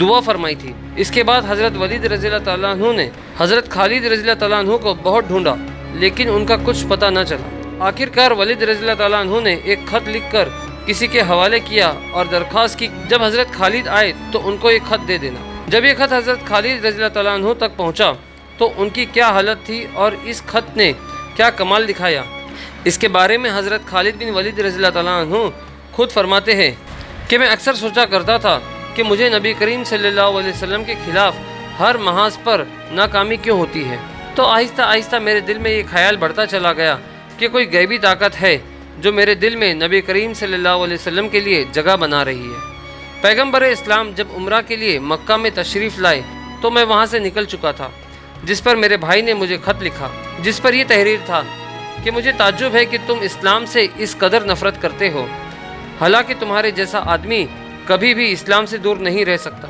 دعا فرمائی تھی۔ اس کے بعد حضرت ولید رضی اللہ تعالیٰ عنہ نے حضرت خالد رضی اللہ تعالیٰ عنہ کو بہت ڈھونڈا، لیکن ان کا کچھ پتہ نہ چلا۔ آخر کار ولید رضی اللہ تعالیٰ عنہ نے ایک خط لکھ کر کسی کے حوالے کیا اور درخواست کی جب حضرت خالد آئے تو ان کو ایک خط دے دینا۔ جب یہ خط حضرت خالد رضی اللہ تعالیٰ عنہ تک پہنچا تو ان کی کیا حالت تھی اور اس خط نے کیا کمال دکھایا، اس کے بارے میں حضرت خالد بن ولید رضی اللہ تعالیٰ عنہ خود فرماتے ہیں کہ میں اکثر سوچا کرتا تھا کہ مجھے نبی کریم صلی اللہ علیہ وسلم کے خلاف ہر محاذ پر ناکامی کیوں ہوتی ہے۔ تو آہستہ آہستہ میرے دل میں یہ خیال بڑھتا چلا گیا کہ کوئی غیبی طاقت ہے جو میرے دل میں نبی کریم صلی اللہ علیہ وسلم کے لیے جگہ بنا رہی ہے۔ پیغمبر اسلام جب عمرہ کے لیے مکہ میں تشریف لائے تو میں وہاں سے نکل چکا تھا، جس پر میرے بھائی نے مجھے خط لکھا، جس پر یہ تحریر تھا کہ مجھے تعجب ہے کہ تم اسلام سے اس قدر نفرت کرتے ہو، حالانکہ تمہارے جیسا آدمی کبھی بھی اسلام سے دور نہیں رہ سکتا۔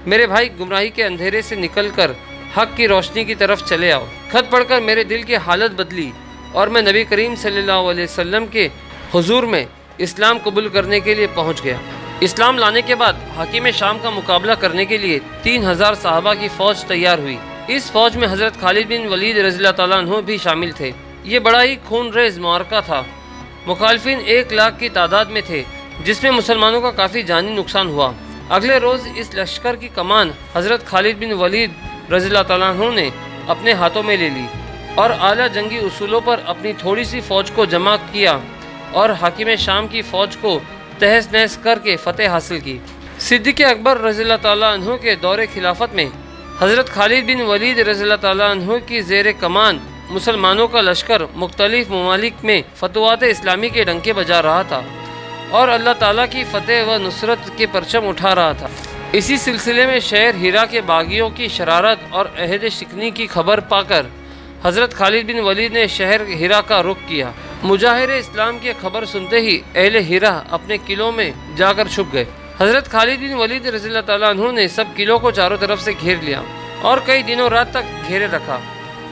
میرے بھائی، گمراہی کے اندھیرے سے نکل کر حق کی روشنی کی طرف چلے آؤ۔ خط پڑھ کر میرے دل کی حالت بدلی اور میں نبی کریم صلی اللہ علیہ وسلم کے حضور میں اسلام قبول کرنے کے لیے پہنچ گیا۔ اسلام لانے کے بعد حاکم شام کا مقابلہ کرنے کے لیے 3000 صحابہ کی فوج تیار ہوئی۔ اس فوج میں حضرت خالد بن ولید رضی اللہ تعالیٰ عنہ بھی شامل تھے۔ یہ بڑا ہی خون ریز معرکہ تھا۔ مخالفین 1 لاکھ کی تعداد میں تھے، جس میں مسلمانوں کا کافی جانی نقصان ہوا۔ اگلے روز اس لشکر کی کمان حضرت خالد بن ولید رضی اللہ تعالیٰ عنہ نے اپنے ہاتھوں میں لے لی اور اعلیٰ جنگی اصولوں پر اپنی تھوڑی سی فوج کو جمع کیا اور حاکم شام کی فوج کو تہس نہس کر کے فتح حاصل کی۔ صدیق اکبر رضی اللہ تعالیٰ عنہ کے دور خلافت میں حضرت خالد بن ولید رضی اللہ تعالیٰ عنہ کی زیر کمان مسلمانوں کا لشکر مختلف ممالک میں فتوحات اسلامی کے ڈنکے بجا رہا تھا اور اللہ تعالیٰ کی فتح و نصرت کے پرچم اٹھا رہا تھا۔ اسی سلسلے میں شہر ہیرا کے باغیوں کی شرارت اور عہد شکنی کی خبر پا کر حضرت خالد بن ولید نے شہر ہیرا کا رخ کیا۔ مظاہر اسلام کی خبر سنتے ہی اہل ہیرا اپنے قلعوں میں جا کر چھپ گئے۔ حضرت خالد بن ولید رضی اللہ تعالیٰ عنہ نے سب قلعوں کو چاروں طرف سے گھیر لیا اور کئی دنوں رات تک گھیرے رکھا،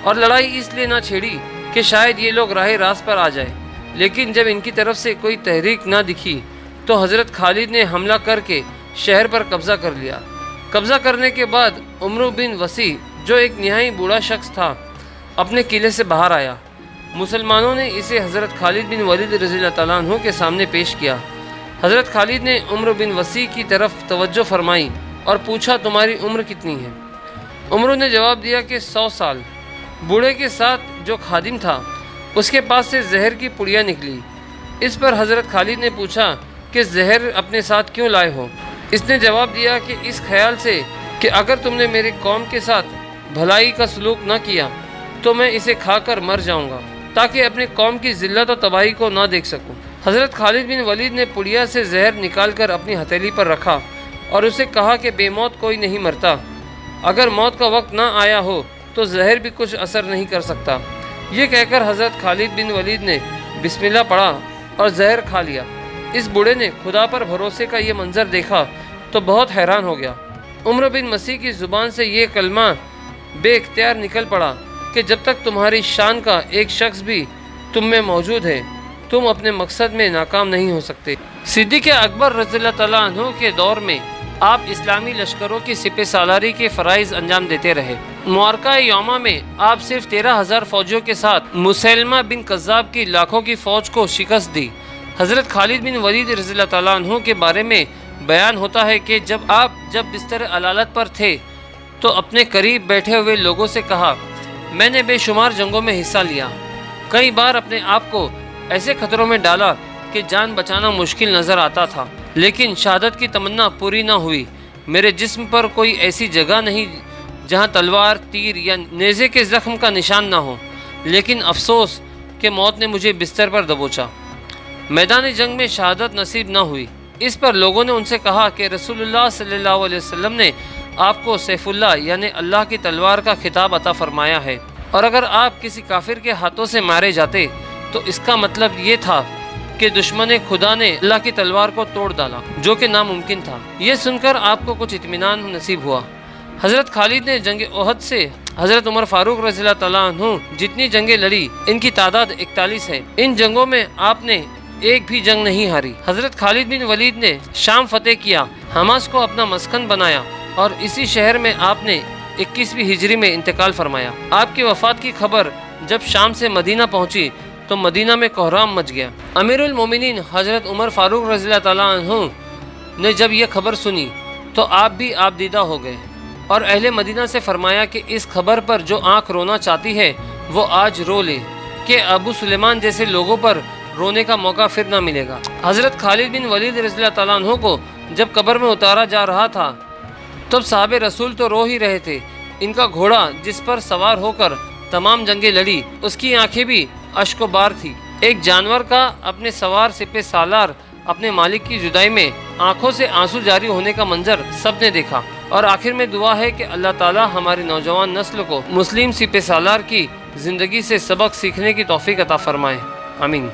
اور لڑائی اس لیے نہ چھیڑی کہ شاید یہ لوگ راہ راست پر آ جائے، لیکن جب ان کی طرف سے کوئی تحریک نہ دکھی تو حضرت خالد نے حملہ کر کے شہر پر قبضہ کر لیا۔ قبضہ کرنے کے بعد عمرو بن وسیع، جو ایک نہائی بوڑھا شخص تھا، اپنے قلعے سے باہر آیا۔ مسلمانوں نے اسے حضرت خالد بن ولید رضی اللہ تعالیٰ عنہ کے سامنے پیش کیا۔ حضرت خالد نے عمرو بن وسیع کی طرف توجہ فرمائی اور پوچھا، تمہاری عمر کتنی ہے؟ عمرو نے جواب دیا کہ 100 سال۔ بوڑھے کے ساتھ جو خادم تھا، اس کے پاس سے زہر کی پڑیا نکلی۔ اس پر حضرت خالد نے پوچھا کہ زہر اپنے ساتھ کیوں لائے ہو؟ اس نے جواب دیا کہ اس خیال سے کہ اگر تم نے میری قوم کے ساتھ بھلائی کا سلوک نہ کیا تو میں اسے کھا کر مر جاؤں گا، تاکہ اپنی قوم کی ذلت و تباہی کو نہ دیکھ سکوں۔ حضرت خالد بن ولید نے پڑیا سے زہر نکال کر اپنی ہتھیلی پر رکھا اور اسے کہا کہ بے موت کوئی نہیں مرتا، اگر موت کا وقت نہ آیا ہو تو زہر بھی کچھ اثر نہیں کر سکتا۔ یہ کہہ کر حضرت خالد بن ولید نے بسم اللہ پڑھا اور زہر کھا لیا۔ اس بوڑھے نے خدا پر بھروسے کا یہ منظر دیکھا تو بہت حیران ہو گیا۔ عمرو بن مسیح کی زبان سے یہ کلمہ بے اختیار نکل پڑا کہ جب تک تمہاری شان کا ایک شخص بھی تم میں موجود ہے، تم اپنے مقصد میں ناکام نہیں ہو سکتے۔ صدیق اکبر رضی اللہ تعالیٰ عنہ کے دور میں آپ اسلامی لشکروں کی سپہ سالاری کے فرائض انجام دیتے رہے۔ معرکہ یوما میں آپ صرف 13,000 فوجیوں کے ساتھ مسیلمہ بن کذاب کی لاکھوں کی فوج کو شکست دی۔ حضرت خالد بن ولید رضی اللہ تعالیٰ عنہ کے بارے میں بیان ہوتا ہے کہ جب بستر علالت پر تھے تو اپنے قریب بیٹھے ہوئے لوگوں سے کہا، میں نے بے شمار جنگوں میں حصہ لیا، کئی بار اپنے آپ کو ایسے خطروں میں ڈالا کہ جان بچانا مشکل نظر آتا تھا، لیکن شہادت کی تمنا پوری نہ ہوئی۔ میرے جسم پر کوئی ایسی جگہ نہیں جہاں تلوار، تیر یا نیزے کے زخم کا نشان نہ ہو، لیکن افسوس کہ موت نے مجھے بستر پر دبوچا۔ میدان جنگ میں شہادت نصیب نہ ہوئی۔ اس پر لوگوں نے ان سے کہا کہ رسول اللہ صلی اللہ علیہ وسلم نے آپ کو سیف اللہ یعنی اللہ کی تلوار کا خطاب عطا فرمایا ہے، اور اگر آپ کسی کافر کے ہاتھوں سے مارے جاتے تو اس کا مطلب یہ تھا کہ دشمن خدا نے اللہ کی تلوار کو توڑ ڈالا، جو کہ ناممکن تھا۔ یہ سن کر آپ کو کچھ اطمینان نصیب ہوا۔ حضرت خالد نے جنگ احد سے حضرت عمر فاروق رضی اللہ تعالیٰ عنہ جتنی جنگیں لڑی، ان کی تعداد 41 ہے۔ ان جنگوں میں آپ نے ایک بھی جنگ نہیں ہاری۔ حضرت خالد بن ولید نے شام فتح کیا، حماس کو اپنا مسکن بنایا اور اسی شہر میں آپ نے 21ویں ہجری میں انتقال فرمایا۔ آپ کی وفات کی خبر جب شام سے مدینہ پہنچی تو مدینہ میں کوہرام مچ گیا۔ امیر المومنین حضرت عمر فاروق رضی اللہ تعالیٰ عنہ نے جب یہ خبر سنی تو آپ بھی آپ دیدہ ہو گئے اور اہل مدینہ سے فرمایا کہ اس خبر پر جو آنکھ رونا چاہتی ہے وہ آج رو لے کہ ابو سلیمان جیسے لوگوں پر رونے کا موقع پھر نہ ملے گا۔ حضرت خالد بن ولید رضی اللہ تعالیٰ عنہ کو جب قبر میں اتارا جا رہا تھا تب صحابہ رسول تو رو ہی رہے تھے۔ ان کا گھوڑا جس پر سوار ہو کر تمام جنگیں لڑی اس کی آنکھیں بھی اشک و بار تھی۔ ایک جانور کا اپنے سوار سپہ سالار اپنے مالک کی جدائی میں آنکھوں سے آنسو جاری ہونے کا منظر سب نے دیکھا، اور آخر میں دعا ہے کہ اللہ تعالی ہماری نوجوان نسل کو مسلم سپہ سالار کی زندگی سے سبق سیکھنے کی توفیق عطا فرمائے، آمین۔